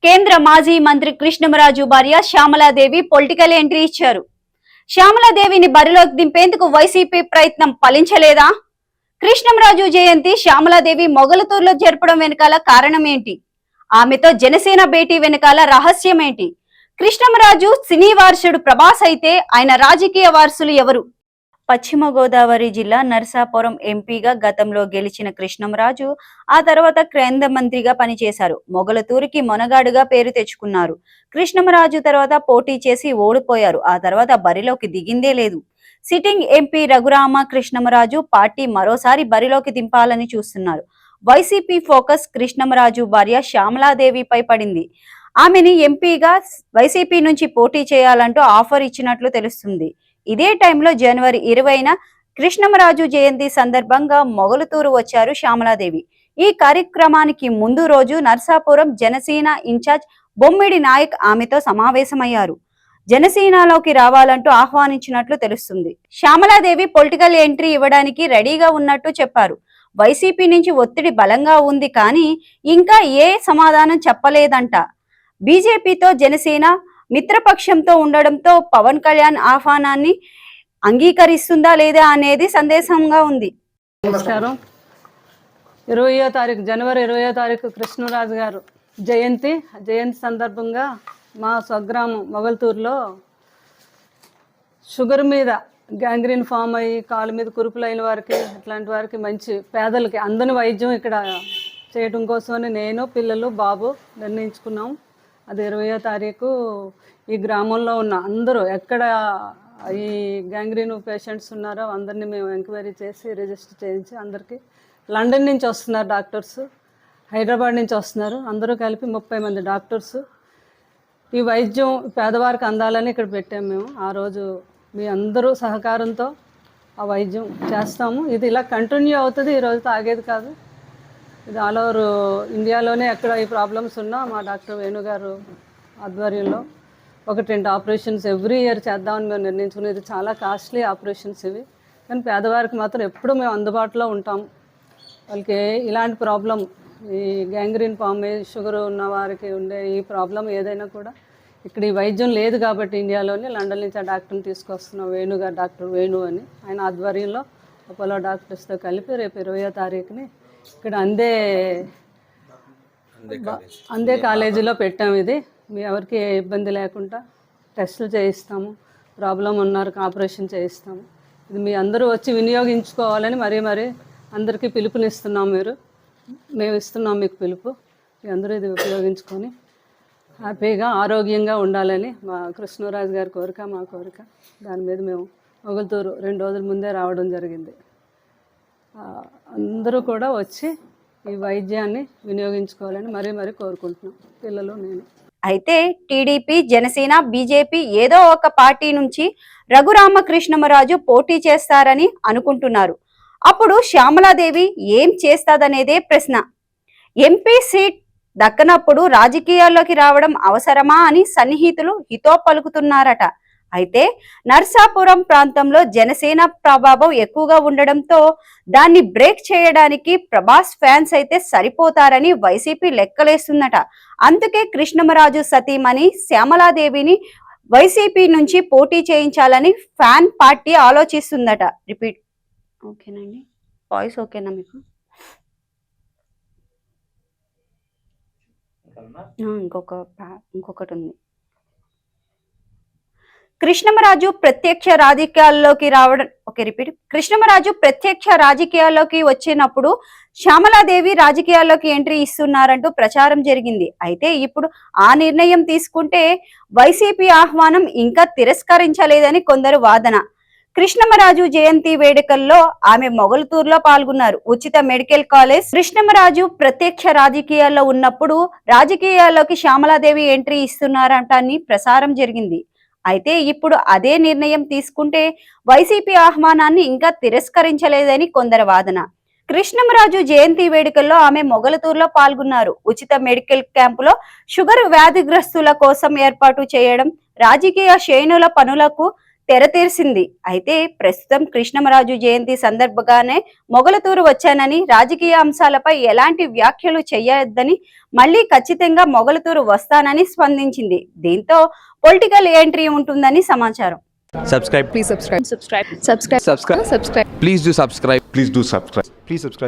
కేంద్ర మాజీ మంత్రి కృష్ణమరాజు భార్య శ్యామలాదేవి పొలిటికల్ ఎంట్రీ ఇచ్చారు. శ్యామలాదేవిని బరిలోకి దింపేందుకు వైసీపీ ప్రయత్నం ఫలించలేదా? కృష్ణమరాజు జయంతి శ్యామలాదేవి మొగలతూరులో జరపడం వెనకాల కారణం ఏంటి? ఆమెతో జనసేన భేటీ వెనకాల రహస్యం ఏంటి? కృష్ణమరాజు సినీ వారసుడు ప్రభాస్ అయితే ఆయన రాజకీయ వారసులు ఎవరు? పశ్చిమ గోదావరి జిల్లా నరసాపురం ఎంపీగా గతంలో గెలిచిన కృష్ణమరాజు ఆ తర్వాత కేంద్ర మంత్రిగా పనిచేశారు. మొగలతూరుకి మొనగాడుగా పేరు తెచ్చుకున్నారు. కృష్ణమరాజు తర్వాత పోటీ చేసి ఓడిపోయారు. ఆ తర్వాత బరిలోకి దిగిందే లేదు. Sitting MP Raghurama Krishnam Raju party మరోసారి బరిలోకి దింపాలని చూస్తున్నారు. వైసీపీ ఫోకస్ కృష్ణమరాజు భార్య శ్యామలాదేవిపై పడింది. ఆమెని ఎంపీగా వైసీపీ నుంచి పోటీ చేయాలంటూ ఆఫర్ ఇచ్చినట్లు తెలుస్తుంది. ఇదే టైంలో జనవరి 20న కృష్ణమరాజు జయంతి సందర్భంగా మొగలతూరు వచ్చారు శ్యామలాదేవి. ఈ కార్యక్రమానికి ముందు రోజు నర్సాపురం జనసేన ఇన్ఛార్జ్ బొమ్మిడి నాయక్ ఆమెతో సమావేశమయ్యారు. జనసేనలోకి రావాలంటూ ఆహ్వానించినట్లు తెలుస్తుంది. శ్యామలాదేవి పొలిటికల్ ఎంట్రీ ఇవ్వడానికి రెడీగా ఉన్నట్టు చెప్పారు. వైసీపీ నుంచి ఒత్తిడి బలంగా ఉంది కానీ ఇంకా ఏ సమాధానం చెప్పలేదంట. బీజేపీతో జనసేన మిత్రపక్షంతో ఉండడంతో పవన్ కళ్యాణ్ ఆహ్వానాన్ని అంగీకరిస్తుందా లేదా అనేది సందేశంగా ఉంది. నమస్కారం. జనవరి 20వ తారీఖు కృష్ణరాజు గారు జయంతి సందర్భంగా మా స్వగ్రామం మొగల్తూరులో షుగర్ మీద గ్యాంగ్రీన్ ఫామ్ అయ్యి కాలు మీద కురుపులైన వారికి అట్లాంటి వారికి మంచి పేదలకి అందని వైద్యం ఇక్కడ చేయడం కోసమని నేను పిల్లలు బాబు నిర్ణయించుకున్నాం. అది 20వ తారీఖు ఈ గ్రామంలో ఉన్న అందరూ ఎక్కడ ఈ గ్యాంగ్రీన్ పేషెంట్స్ ఉన్నారో అందరినీ మేము ఎంక్వైరీ చేసి రిజిస్టర్ చేయించి అందరికీ లండన్ నుంచి వస్తున్నారు డాక్టర్స్, హైదరాబాద్ నుంచి వస్తున్నారు, అందరూ కలిపి 30 మంది డాక్టర్స్. ఈ వైద్యం పేదవారికి అందాలని ఇక్కడ పెట్టాము మేము. ఆ రోజు మీ అందరూ సహకారంతో ఆ వైద్యం చేస్తాము. ఇది ఇలా కంటిన్యూ అవుతుంది, ఈరోజు ఆగేది కాదు. ఇది ఆల్ ఓవర్ ఇండియాలోనే ఎక్కడ ఈ ప్రాబ్లమ్స్ ఉన్నా మా డాక్టర్ వేణుగారు ఆధ్వర్యంలో 1-2 ఆపరేషన్స్ ఎవ్రీ ఇయర్ చేద్దామని మేము నిర్ణయించుకుని. ఇది చాలా కాస్ట్లీ ఆపరేషన్స్ ఇవి, కానీ పేదవారికి మాత్రం ఎప్పుడూ మేము అందుబాటులో ఉంటాం. వాళ్ళకి ఇలాంటి ప్రాబ్లం ఈ గ్యాంగ్రీన్ ఫామ్ షుగర్ ఉన్న వారికి ఉండే ఈ ప్రాబ్లం ఏదైనా కూడా ఇక్కడ ఈ వైద్యం లేదు కాబట్టి ఇండియాలోనే లండన్ నుంచి ఆ డాక్టర్ని తీసుకొస్తున్నాం. వేణుగారు, డాక్టర్ వేణు అని, ఆయన ఆధ్వర్యంలో అపోలో డాక్టర్స్తో కలిపి రేపు 20వ తారీఖుని ఇక్కడ అందే కాలేజీలో పెట్టాము. ఇది మీ ఎవరికి ఏ ఇబ్బంది లేకుండా టెస్టులు చేయిస్తాము, ప్రాబ్లం ఉన్నారు ఆపరేషన్ చేయిస్తాము. ఇది మీ అందరూ వచ్చి వినియోగించుకోవాలని మరీ అందరికీ పిలుపునిస్తున్నాం. మేము ఇస్తున్నాం మీకు పిలుపు. మీ అందరూ ఇది ఉపయోగించుకొని హ్యాపీగా ఆరోగ్యంగా ఉండాలని మా కృష్ణరాజు గారి కోరిక, మా కోరిక. దాని మీద మేము మొగల్తూరు 2 రోజుల ముందే రావడం జరిగింది. అందరూ కూడా వచ్చి ఈ వైద్యాన్ని వినియోగించుకోవాలని మరీ కోరుకుంటున్నాం, పిల్లలు నేను. అయితే టీడీపీ, జనసేన, బీజేపీ ఏదో ఒక పార్టీ నుంచి రఘురామ కృష్ణమరాజు పోటీ చేస్తారని అనుకుంటున్నారు. అప్పుడు శ్యామలాదేవి ఏం చేస్తాదనేదే ప్రశ్న. ఎంపీ సీట్ దక్కనప్పుడు రాజకీయాల్లోకి రావడం అవసరమా అని సన్నిహితులు హితో పలుకుతున్నారట. అయితే నర్సాపురం ప్రాంతంలో జనసేన ప్రభావం ఎక్కువగా ఉండడంతో దాన్ని బ్రేక్ చేయడానికి ప్రభాస్ ఫ్యాన్స్ అయితే సరిపోతారని వైసీపీ లెక్కలేస్తుందట. అందుకే కృష్ణమరాజు సతీమణి శ్యామలాదేవిని వైసీపీ నుంచి పోటీ చేయించాలని ఫ్యాన్ పార్టీ ఆలోచిస్తుందట. రిపీట్ ఓకేనండి, వాయిస్ ఓకేనా మీకు? ఇంకొకటి ఉంది. కృష్ణమరాజు ప్రత్యక్ష రాజకీయాల్లోకి వచ్చినప్పుడు శ్యామలాదేవి రాజకీయాల్లోకి ఎంట్రీ ఇస్తున్నారంటూ ప్రచారం జరిగింది. అయితే ఇప్పుడు ఆ నిర్ణయం తీసుకుంటే వైసీపీ ఆహ్వానం ఇంకా తిరస్కరించలేదని కొందరు వాదన. కృష్ణమరాజు జయంతి వేడుకల్లో ఆమె మొగల్తూరులో పాల్గొన్నారు. ఉచిత మెడికల్ కాలేజ్. కృష్ణమరాజు ప్రత్యక్ష రాజకీయాల్లో ఉన్నప్పుడు రాజకీయాల్లోకి శ్యామలాదేవి ఎంట్రీ ఇస్తున్నారంటాన్ని ప్రసారం జరిగింది. అయితే ఇప్పుడు అదే నిర్ణయం తీసుకుంటే వైసీపీ ఆహ్వానాన్ని ఇంకా తిరస్కరించలేదని కొందరు వాదన. కృష్ణమరాజు జయంతి వేడుకల్లో ఆమె మొగలతూరులో పాల్గొన్నారు. ఉచిత మెడికల్ క్యాంపులో షుగర్ వ్యాధిగ్రస్తుల కోసం ఏర్పాటు చేయడం, రాజకీయ శ్రేణుల పనులకు తెరతీర్చింది. అయితే ప్రస్తుతం కృష్ణమరాజు జయంతి సందర్భంగానే మొగలతూరు వచ్చానని, రాజకీయ అంశాలపై ఎలాంటి వ్యాఖ్యలు చేయొద్దని, మళ్ళీ ఖచ్చితంగా మొగలతూరు వస్తానని స్పందించింది. దీంతో పొలిటికల్ ఎంట్రీ ఉంటుందని సమాచారం. Subscribe. Please subscribe. Subscribe. Subscribe. Please do subscribe. Please do subscribe. Please subscribe.